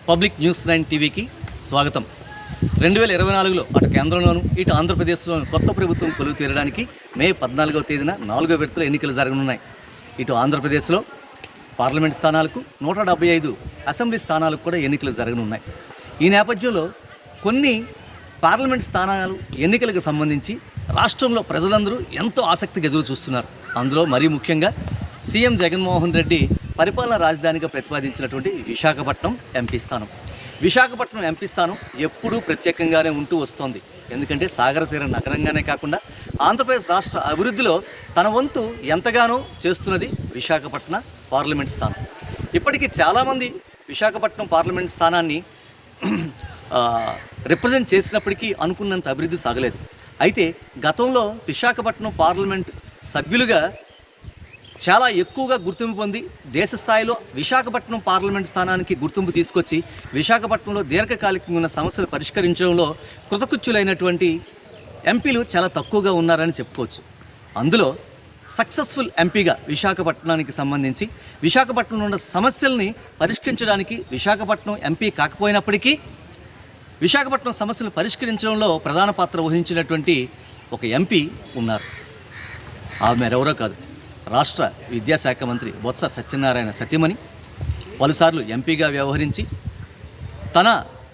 Public news 9 టీవీకి స్వాగతం. 2024లో అటు కేంద్రంలోను ఇటు ఆంధ్రప్రదేశ్లోను కొత్త ప్రభుత్వం కొలువు తీరడానికి మే 14వ తేదీన 4వ విడతలో ఎన్నికలు జరగనున్నాయి. ఇటు ఆంధ్రప్రదేశ్లో పార్లమెంట్ స్థానాలకు 175 అసెంబ్లీ స్థానాలకు కూడా ఎన్నికలు జరగనున్నాయి. ఈ నేపథ్యంలో కొన్ని పార్లమెంట్ స్థానాలు ఎన్నికలకు సంబంధించి రాష్ట్రంలో ప్రజలందరూ ఎంతో ఆసక్తిగా ఎదురు చూస్తున్నారు. అందులో మరీ ముఖ్యంగా సీఎం జగన్మోహన్ రెడ్డి పరిపాలనా రాజధానిగా ప్రతిపాదించినటువంటి విశాఖపట్నం ఎంపీ స్థానం. విశాఖపట్నం ఎంపీ స్థానం ఎప్పుడూ ప్రత్యేకంగానే ఉంటూ వస్తోంది. ఎందుకంటే సాగర తీర నగరంగానే కాకుండా ఆంధ్రప్రదేశ్ రాష్ట్ర అభివృద్ధిలో తన వంతు ఎంతగానో చేస్తున్నది విశాఖపట్నం పార్లమెంట్ స్థానం. ఇప్పటికీ చాలామంది విశాఖపట్నం పార్లమెంట్ స్థానాన్ని రిప్రజెంట్ చేసినప్పటికీ అనుకున్నంత అభివృద్ధి సాగలేదు. అయితే గతంలో విశాఖపట్నం పార్లమెంట్ సభ్యులుగా చాలా ఎక్కువగా గుర్తింపు పొంది దేశ స్థాయిలో విశాఖపట్నం పార్లమెంట్ స్థానానికి గుర్తింపు తీసుకొచ్చి విశాఖపట్నంలో దీర్ఘకాలికంగా ఉన్న సమస్యలు పరిష్కరించడంలో కృతకృత్యులైనటువంటి ఎంపీలు చాలా తక్కువగా ఉన్నారని చెప్పుకోవచ్చు. అందులో సక్సెస్ఫుల్ ఎంపీగా విశాఖపట్నానికి సంబంధించి విశాఖపట్నంలో ఉన్న సమస్యల్ని పరిష్కరించడానికి విశాఖపట్నం ఎంపీ కాకపోయినప్పటికీ విశాఖపట్నం సమస్యలు పరిష్కరించడంలో ప్రధాన పాత్ర వహించినటువంటి ఒక ఎంపీ ఉన్నారు. ఆమె మరెవరో కాదు, రాష్ట్ర విద్యాశాఖ మంత్రి బొత్స సత్యనారాయణ సతీమణి. పలుసార్లు ఎంపీగా వ్యవహరించి తన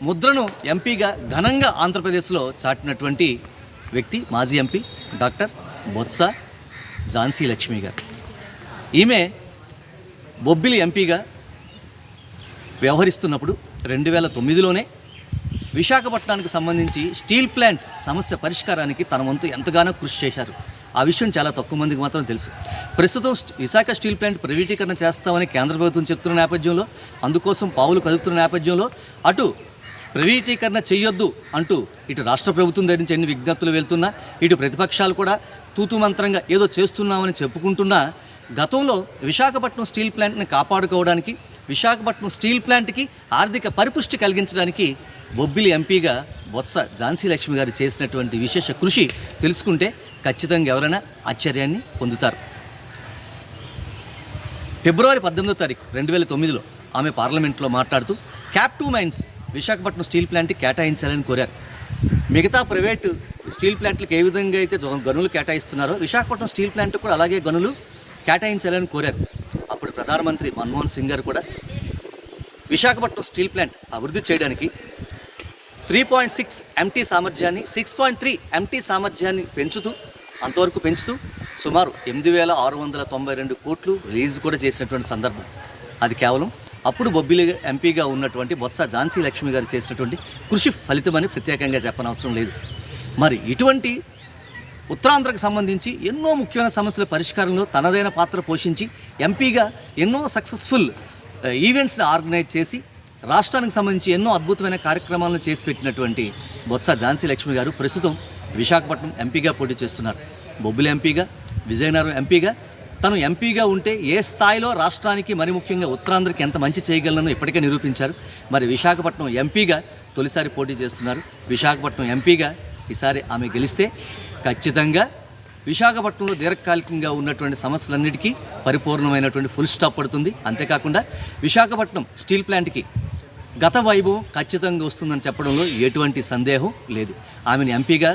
ముద్రను ఎంపీగా ఘనంగా ఆంధ్రప్రదేశ్లో చాటినటువంటి వ్యక్తి మాజీ ఎంపీ డాక్టర్ బొత్స ఝాన్సీ లక్ష్మి గారు. ఈమె బొబ్బిలి ఎంపీగా వ్యవహరిస్తున్నప్పుడు 2009లోనే విశాఖపట్నానికి సంబంధించి స్టీల్ ప్లాంట్ సమస్య పరిష్కారానికి తన వంతు ఎంతగానో కృషి చేశారు. ఆ విషయం చాలా తక్కువ మందికి మాత్రం తెలుసు. ప్రస్తుతం విశాఖ స్టీల్ ప్లాంట్ ప్రైవేటీకరణ చేస్తామని కేంద్ర ప్రభుత్వం చెప్తున్న నేపథ్యంలో, అందుకోసం పావులు కదుపుతున్న నేపథ్యంలో అటు ప్రైవేటీకరణ చేయొద్దు అంటూ ఇటు రాష్ట్ర ప్రభుత్వం దగ్గర నుంచి ఎన్ని విజ్ఞప్తులు వెళ్తున్నా, ఇటు ప్రతిపక్షాలు కూడా తూతూ మంత్రంగా ఏదో చేస్తున్నామని చెప్పుకుంటున్నా, గతంలో విశాఖపట్నం స్టీల్ ప్లాంట్ని కాపాడుకోవడానికి విశాఖపట్నం స్టీల్ ప్లాంట్కి ఆర్థిక పరిపుష్టి కలిగించడానికి బొబ్బిలి ఎంపీగా బొత్స ఝాన్సీ లక్ష్మి గారు చేసినటువంటి విశేష కృషి తెలుసుకుంటే ఖచ్చితంగా ఎవరైనా ఆశ్చర్యాన్ని పొందుతారు. ఫిబ్రవరి 18వ తారీఖు 2009లో ఆమె పార్లమెంట్లో మాట్లాడుతూ క్యాప్2 మైన్స్ విశాఖపట్నం స్టీల్ ప్లాంట్కి కేటాయించాలని కోరారు. మిగతా ప్రైవేటు స్టీల్ ప్లాంట్లకు ఏ విధంగా అయితే గనులు కేటాయిస్తున్నారో విశాఖపట్నం స్టీల్ ప్లాంట్ కూడా అలాగే గనులు కేటాయించాలని కోరారు. అప్పుడు ప్రధానమంత్రి మన్మోహన్ సింగ్ గారు కూడా విశాఖపట్నం స్టీల్ ప్లాంట్ అభివృద్ధి చేయడానికి 3.6 MT సామర్థ్యాన్ని 6.3 MT సామర్థ్యాన్ని అంతవరకు పెంచుతూ సుమారు 8,692 కోట్లు రిలీజ్ కూడా చేసినటువంటి సందర్భం. అది కేవలం అప్పుడు బొబ్బిలి ఎంపీగా ఉన్నటువంటి బొత్స ఝాన్సీ లక్ష్మి గారు చేసినటువంటి కృషి ఫలితమని ప్రత్యేకంగా చెప్పనవసరం లేదు. మరి ఇటువంటి ఉత్తరాంధ్రకు సంబంధించి ఎన్నో ముఖ్యమైన సమస్యల పరిష్కారంలో తనదైన పాత్ర పోషించి ఎంపీగా ఎన్నో సక్సెస్ఫుల్ ఈవెంట్స్ని ఆర్గనైజ్ చేసి రాష్ట్రానికి సంబంధించి ఎన్నో అద్భుతమైన కార్యక్రమాలను చేసి పెట్టినటువంటి బొత్స ఝాన్సీ లక్ష్మి గారు ప్రస్తుతం విశాఖపట్నం ఎంపీగా పోటీ చేస్తున్నారు. బొబ్బిలి ఎంపీగా, విజయనగరం ఎంపీగా తను ఎంపీగా ఉంటే ఏ స్థాయిలో రాష్ట్రానికి మరి ముఖ్యంగా ఉత్తరాంధ్రకి ఎంత మంచి చేయగలనో ఇప్పటికే నిరూపించారు. మరి విశాఖపట్నం ఎంపీగా తొలిసారి పోటీ చేస్తున్నారు. విశాఖపట్నం ఎంపీగా ఈసారి ఆమె గెలిస్తే ఖచ్చితంగా విశాఖపట్నంలో దీర్ఘకాలికంగా ఉన్నటువంటి సమస్యలన్నిటికీ పరిపూర్ణమైనటువంటి ఫుల్ స్టాప్ పడుతుంది. అంతేకాకుండా విశాఖపట్నం స్టీల్ ప్లాంట్కి గత వైభవం ఖచ్చితంగా వస్తుందని చెప్పడంలో ఎటువంటి సందేహం లేదు. ఆమెను ఎంపీగా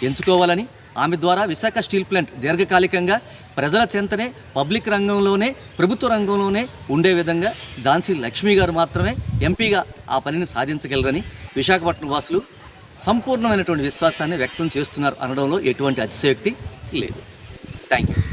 ఎంచుకోవాలని, ఆమె ద్వారా విశాఖ స్టీల్ ప్లాంట్ దీర్ఘకాలికంగా ప్రజల చెంతనే, పబ్లిక్ రంగంలోనే, ప్రభుత్వ రంగంలోనే ఉండే విధంగా ఝాన్సీ లక్ష్మి గారు మాత్రమే ఎంపీగా ఆ పనిని సాధించగలరని విశాఖపట్నం వాసులు సంపూర్ణమైనటువంటి విశ్వాసాన్ని వ్యక్తం చేస్తున్నారు అనడంలో ఎటువంటి అతిశయోక్తి లేదు. Thank you.